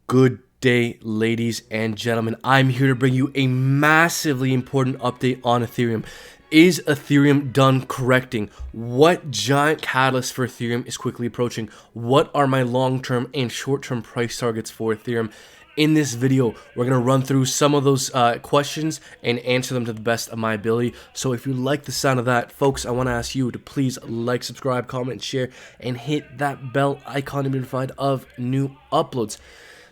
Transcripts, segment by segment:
Good day, ladies and gentlemen. I'm here to bring you a massively important update on Ethereum. Is Ethereum done correcting? What giant catalyst for Ethereum is quickly approaching? What are my long-term and short-term price targets for Ethereum? In this video, we're going to run through some of those questions and answer them to the best of my ability. So if you like the sound of that, folks, I want to ask you to please like, subscribe, comment, share, and hit that bell icon to be notified of new uploads.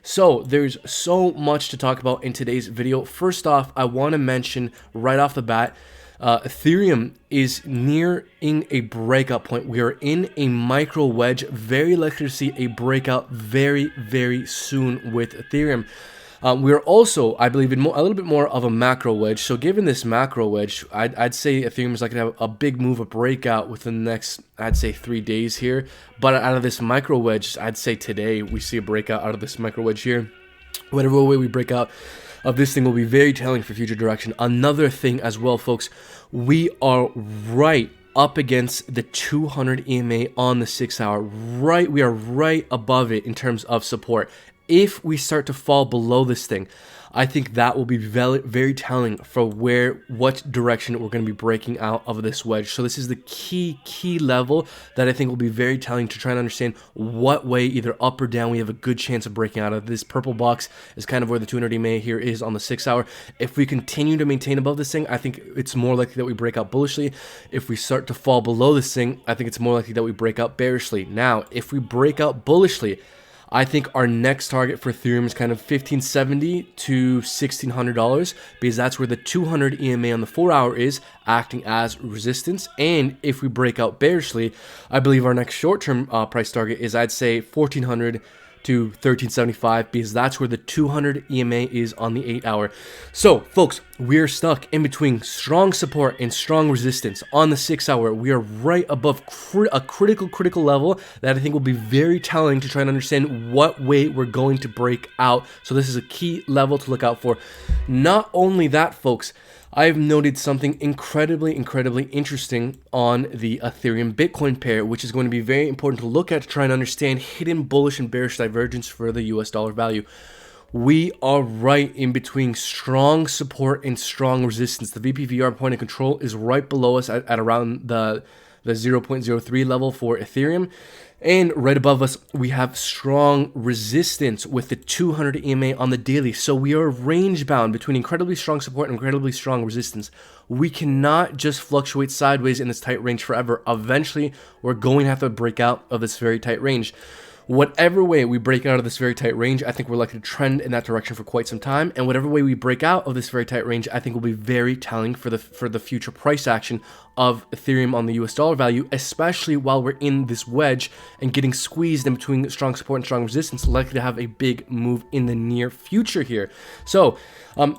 So there's so much to talk about in today's video. First off, I want to mention right off the bat, Ethereum is nearing a breakout point. We are in a micro wedge, very likely to see a breakout very soon with Ethereum. We are also, I believe, in a little bit more of a macro wedge. So given this macro wedge, I'd say Ethereum is likely to have a big move, a breakout within the next, I'd say, 3 days here. But out of this micro wedge, I'd say today we see a breakout out of this micro wedge here. Whatever way we break out of this thing will be very telling for future direction. Another thing as well, folks, we are right up against the 200 EMA on the 6 hour. We are right above it in terms of support. If we start to fall below this thing, I think that will be very telling for what direction we're going to be breaking out of this wedge. So this is the key level that I think will be very telling to try and understand what way, either up or down, we have a good chance of breaking out of. This purple box is kind of where the 200 EMA here is on the 6 hour. If we continue to maintain above this thing, I think it's more likely that we break out bullishly. If we start to fall below this thing, I think it's more likely that we break out bearishly. Now, if we break out bullishly, I think our next target for Ethereum is kind of $1,570 to $1,600 because that's where the 200 EMA on the 4 hour is acting as resistance. And if we break out bearishly, I believe our next short-term price target is, I'd say, $1,400 to $1,375 because that's where the 200 EMA is on the 8 hour. So folks, we're stuck in between strong support and strong resistance on the 6 hour. We are right above a critical level that I think will be very telling to try and understand what way we're going to break out. So this is a key level to look out for. Not only that, folks, I've noted something incredibly interesting on the Ethereum Bitcoin pair, which is going to be very important to look at to try and understand hidden bullish and bearish divergence for the US dollar value. We are right in between strong support and strong resistance. The VPVR point of control is right below us at around the 0.03 level for Ethereum. And right above us, we have strong resistance with the 200 EMA on the daily. So we are range bound between incredibly strong support and incredibly strong resistance. We cannot just fluctuate sideways in this tight range forever. Eventually, we're going to have to break out of this very tight range. Whatever way we break out of this very tight range, I think we're likely to trend in that direction for quite some time. And whatever way we break out of this very tight range, I think will be very telling for the future price action of Ethereum on the US dollar value, especially while we're in this wedge and getting squeezed in between strong support and strong resistance, likely to have a big move in the near future here. So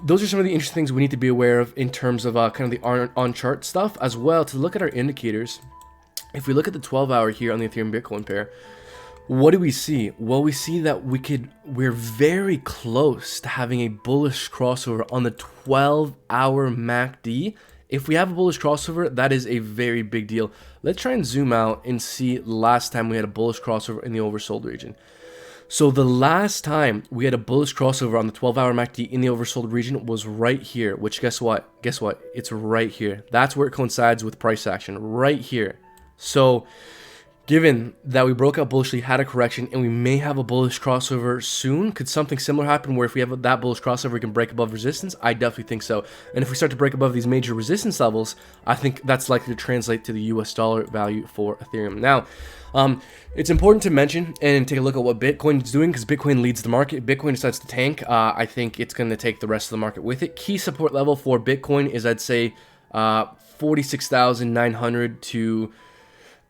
those are some of the interesting things we need to be aware of in terms of kind of the on-chart stuff, as well to look at our indicators. If we look at the 12 hour here on the Ethereum Bitcoin pair, what do we see? Well, we see that we're very close to having a bullish crossover on the 12-hour MACD. If we have a bullish crossover, that is a very big deal. Let's try and zoom out and see last time we had a bullish crossover in the oversold region. So the last time we had a bullish crossover on the 12-hour MACD in the oversold region was right here, which guess what? It's right here. That's where it coincides with price action, right here. So given that we broke out bullishly, had a correction, and we may have a bullish crossover soon, could something similar happen where if we have that bullish crossover, we can break above resistance? I definitely think so. And if we start to break above these major resistance levels, I think that's likely to translate to the US dollar value for Ethereum. Now, it's important to mention and take a look at what Bitcoin is doing because Bitcoin leads the market. Bitcoin decides to tank. I think it's going to take the rest of the market with it. Key support level for Bitcoin is, I'd say, 46,900 to,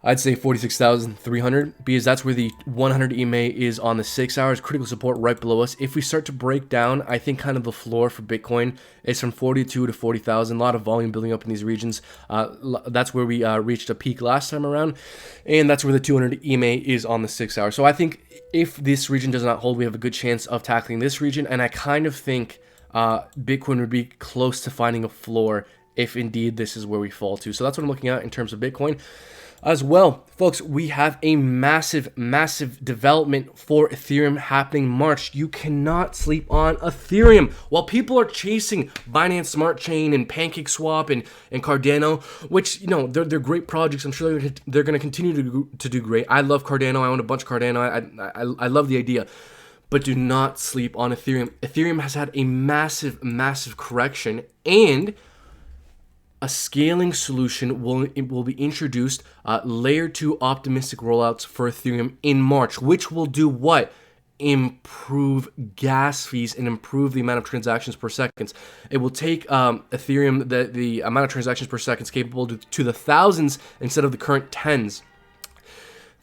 I'd say, 46,300 because that's where the 100 EMA is on the 6 hours. Critical support right below us. If we start to break down, I think kind of the floor for Bitcoin is from 42 to 40,000. A lot of volume building up in these regions. That's where we reached a peak last time around, and that's where the 200 EMA is on the 6 hour. So I think if this region does not hold, we have a good chance of tackling this region, and I kind of think Bitcoin would be close to finding a floor if indeed this is where we fall to. So that's what I'm looking at in terms of Bitcoin. as well. Folks, we have a massive development for Ethereum happening March. You cannot sleep on Ethereum. While people are chasing Binance Smart Chain and PancakeSwap and Cardano, which, you know, they're great projects. I'm sure they're going to continue to do great. I love Cardano. I own a bunch of Cardano. I love the idea. But do not sleep on Ethereum. Ethereum has had a massive correction, and a scaling solution will be introduced, layer 2 optimistic rollouts for Ethereum in March, which will do what? Improve gas fees and improve the amount of transactions per second. It will take Ethereum, the amount of transactions per second capable to the thousands instead of the current tens.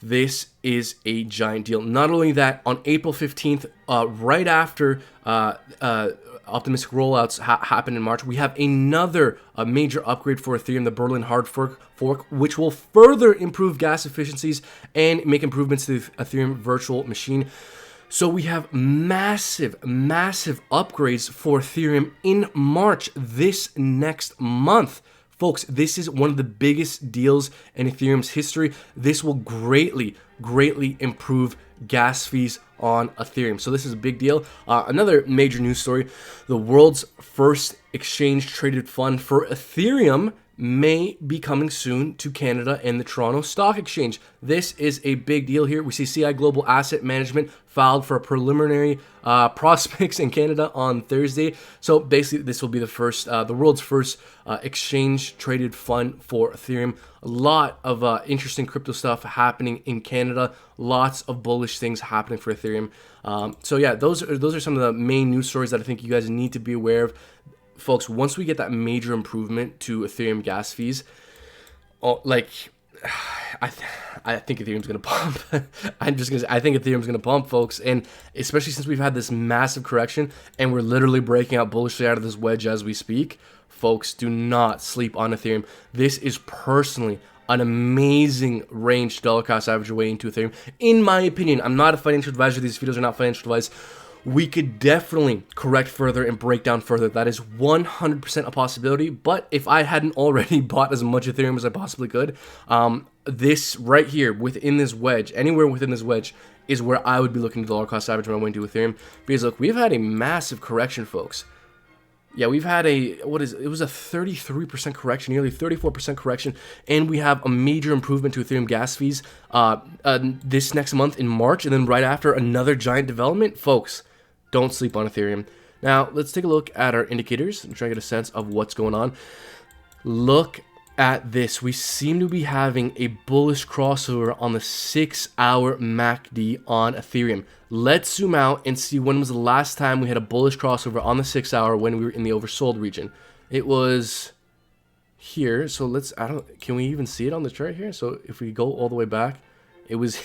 This is a giant deal. Not only that, on April 15th, right after optimistic rollouts happen in March, we have another major upgrade for Ethereum, the Berlin hard fork, which will further improve gas efficiencies and make improvements to the Ethereum virtual machine. So we have massive upgrades for Ethereum in March, this next month. Folks, this is one of the biggest deals in Ethereum's history. This will greatly improve gas fees on Ethereum. So this is a big deal. Another major news story, the world's first exchange traded fund for Ethereum may be coming soon to Canada and the Toronto Stock Exchange. This is a big deal here. We see CI Global Asset Management filed for preliminary prospects in Canada on Thursday. So basically, this will be the world's first exchange traded fund for Ethereum. A lot of interesting crypto stuff happening in Canada. Lots of bullish things happening for Ethereum. So yeah, those are some of the main news stories that I think you guys need to be aware of. Folks, once we get that major improvement to Ethereum gas fees, I think Ethereum's gonna pump. I think Ethereum's gonna pump, folks, and especially since we've had this massive correction and we're literally breaking out bullishly out of this wedge as we speak. Folks, do not sleep on Ethereum. This is personally an amazing range to dollar cost average your way into Ethereum. In my opinion, I'm not a financial advisor. These videos are not financial advice. We could definitely correct further and break down further. That is 100% a possibility. But if I hadn't already bought as much Ethereum as I possibly could, this right here within this wedge, anywhere within this wedge, is where I would be looking to dollar cost average my way into Ethereum. Because look, we've had a massive correction, folks. Yeah, we've had it was a 33% correction, nearly 34% correction, and we have a major improvement to Ethereum gas fees this next month in March, and then right after another giant development. Folks, don't sleep on Ethereum. Now, let's take a look at our indicators and try to get a sense of what's going on. Look at this. We seem to be having a bullish crossover on the 6-hour MACD on Ethereum. Let's zoom out and see when was the last time we had a bullish crossover on the 6-hour when we were in the oversold region. It was here. So can we even see it on the chart here? So if we go all the way back, it was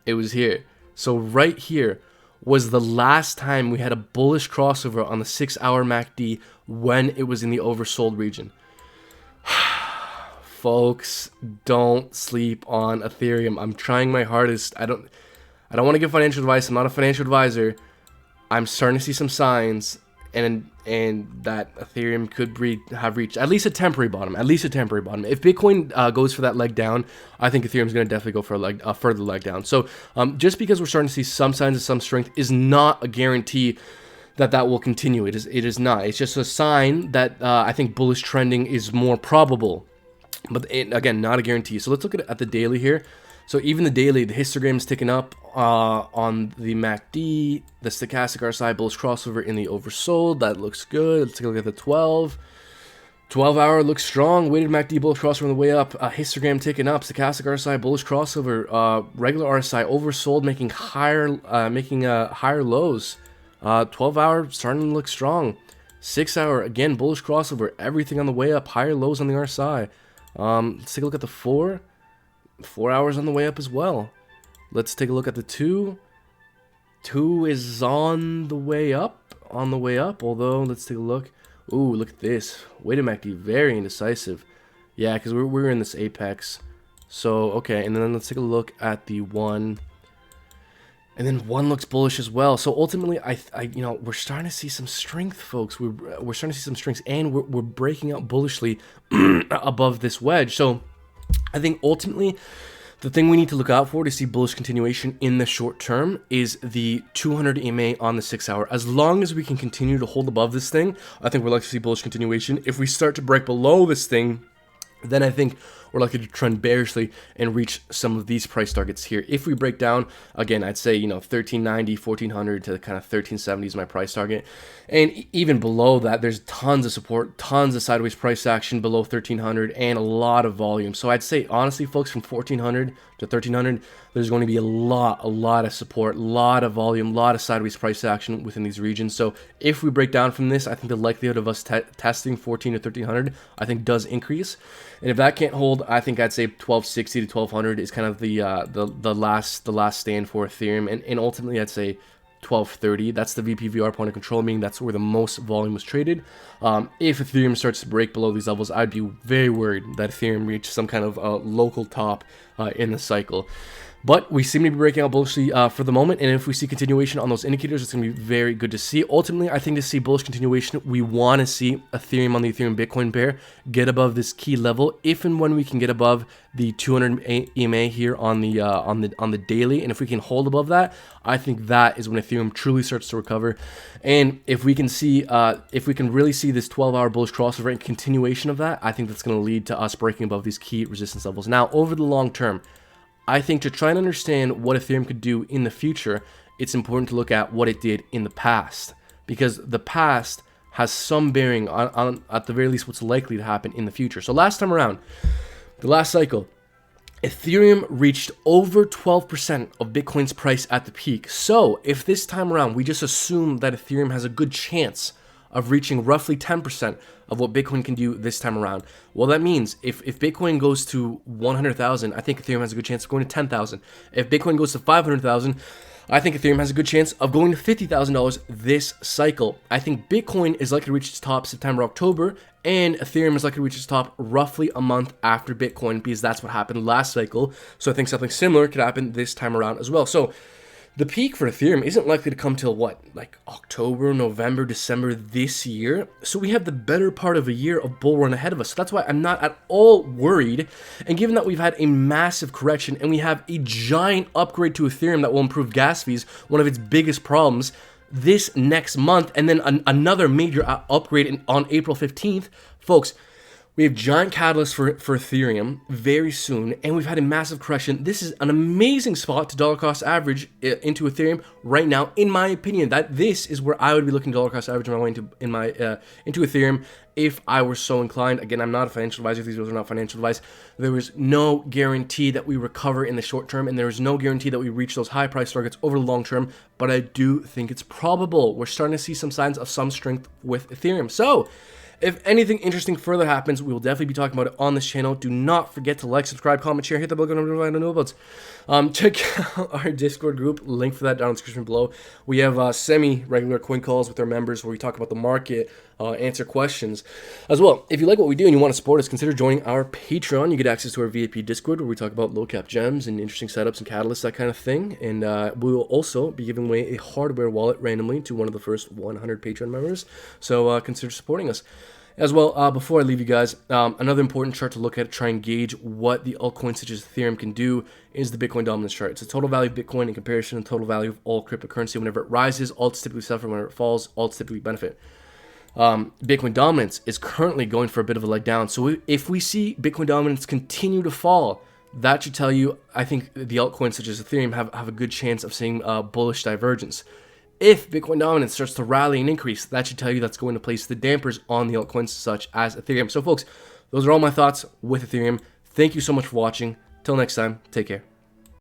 it was here. So right here was the last time we had a bullish crossover on the 6-hour MACD when it was in the oversold region. Folks, don't sleep on Ethereum. I'm trying my hardest. I don't want to give financial advice. I'm not a financial advisor. I'm starting to see some signs and that Ethereum could have reached at least a temporary bottom. If Bitcoin goes for that leg down, I think Ethereum's going to definitely go for a further leg down. So just because we're starting to see some signs of some strength is not a guarantee that will continue. It is not. It's just a sign that I think bullish trending is more probable. But again, not a guarantee. So let's look at the daily here. So even the daily, the histogram is ticking up on the MACD. The stochastic RSI bullish crossover in the oversold. That looks good. Let's take a look at the 12. 12-hour looks strong. Weighted MACD bullish crossover on the way up. Histogram ticking up. Stochastic RSI bullish crossover. Regular RSI oversold, making higher lows. 12-hour starting to look strong. 6-hour again bullish crossover. Everything on the way up. Higher lows on the RSI. Let's take a look at the 4. 4 hours on the way up as well. Let's take a look at the 2. 2 is on the way up. Although, let's take a look. Ooh, look at this. Weighted MACD, very indecisive. Yeah, because we're in this apex. So, okay, and then let's take a look at the 1. And then 1 looks bullish as well. So ultimately, we're starting to see some strength, folks. We're starting to see some strength, and we're breaking out bullishly above this wedge. So I think ultimately the thing we need to look out for to see bullish continuation in the short term is the 200 EMA on the 6 hour. As long as we can continue to hold above this thing, I think we're likely to see bullish continuation. If we start to break below this thing, then I think we're likely to trend bearishly and reach some of these price targets here. If we break down, again, I'd say, 1390, 1400 to kind of 1370 is my price target. And even below that, there's tons of support, tons of sideways price action below 1300 and a lot of volume. So I'd say, honestly, folks, from 1400 to 1300, there's going to be a lot of support, a lot of volume, a lot of sideways price action within these regions. So if we break down from this, I think the likelihood of us testing 14 to 1300, I think does increase. And if that can't hold, I think I'd say 1260 to 1200 is kind of the last stand for Ethereum, and ultimately I'd say 1230. That's the VPVR point of control, meaning that's where the most volume was traded. If Ethereum starts to break below these levels, I'd be very worried that Ethereum reached some kind of local top in the cycle. But we seem to be breaking out bullishly for the moment, and if we see continuation on those indicators, it's going to be very good to see. Ultimately, I think to see bullish continuation, we want to see Ethereum on the Ethereum Bitcoin pair get above this key level. If and when we can get above the 200 EMA here on the daily, and if we can hold above that, I think that is when Ethereum truly starts to recover. And if we can see, if we can really see this 12-hour bullish crossover and continuation of that, I think that's going to lead to us breaking above these key resistance levels. Now, over the long term, I think to try and understand what Ethereum could do in the future, it's important to look at what it did in the past, because the past has some bearing on at the very least, what's likely to happen in the future. So last time around, the last cycle, Ethereum reached over 12% of Bitcoin's price at the peak. So if this time around, we just assume that Ethereum has a good chance of reaching roughly 10% of what Bitcoin can do this time around. Well, that means if Bitcoin goes to 100,000, I think Ethereum has a good chance of going to 10,000. If Bitcoin goes to 500,000, I think Ethereum has a good chance of going to $50,000 this cycle. I think Bitcoin is likely to reach its top September, October, and Ethereum is likely to reach its top roughly a month after Bitcoin, because that's what happened last cycle. So I think something similar could happen this time around as well. So the peak for Ethereum isn't likely to come till what, like October, November, December this year. So we have the better part of a year of bull run ahead of us. So that's why I'm not at all worried. And given that we've had a massive correction and we have a giant upgrade to Ethereum that will improve gas fees, one of its biggest problems, this next month, and then another major upgrade on April 15th, folks, we have giant catalysts for Ethereum very soon, and we've had a massive correction. This is an amazing spot to dollar cost average into Ethereum right now, in my opinion. That this is where I would be looking to dollar cost average my way into Ethereum if I were so inclined. Again, I'm not a financial advisor. These videos are not financial advice. There is no guarantee that we recover in the short term, and there is no guarantee that we reach those high price targets over the long term, but I do think it's probable. We're starting to see some signs of some strength with Ethereum. So if anything interesting further happens, we will definitely be talking about it on this channel. Do not forget to like, subscribe, comment, share, hit the bell button to know about it. Check out our Discord group. Link for that down in the description below. We have semi-regular coin calls with our members where we talk about the market, answer questions as well. If you like what we do and you want to support us, consider joining our Patreon. You get access to our VIP Discord where we talk about low-cap gems and interesting setups and catalysts, that kind of thing. And we will also be giving away a hardware wallet randomly to one of the first 100 Patreon members. So consider supporting us. As well, before I leave you guys, another important chart to look at, try and gauge what the altcoins such as Ethereum can do, is the Bitcoin dominance chart. It's the total value of Bitcoin in comparison to the total value of all cryptocurrency. Whenever it rises, alts typically suffer. Whenever it falls, alts typically benefit. Bitcoin dominance is currently going for a bit of a leg down. So if we see Bitcoin dominance continue to fall, that should tell you, I think the altcoins such as Ethereum have a good chance of seeing bullish divergence. If Bitcoin dominance starts to rally and increase, that should tell you that's going to place the dampers on the altcoins such as Ethereum. So folks, those are all my thoughts with Ethereum. Thank you so much for watching. Till next time, take care.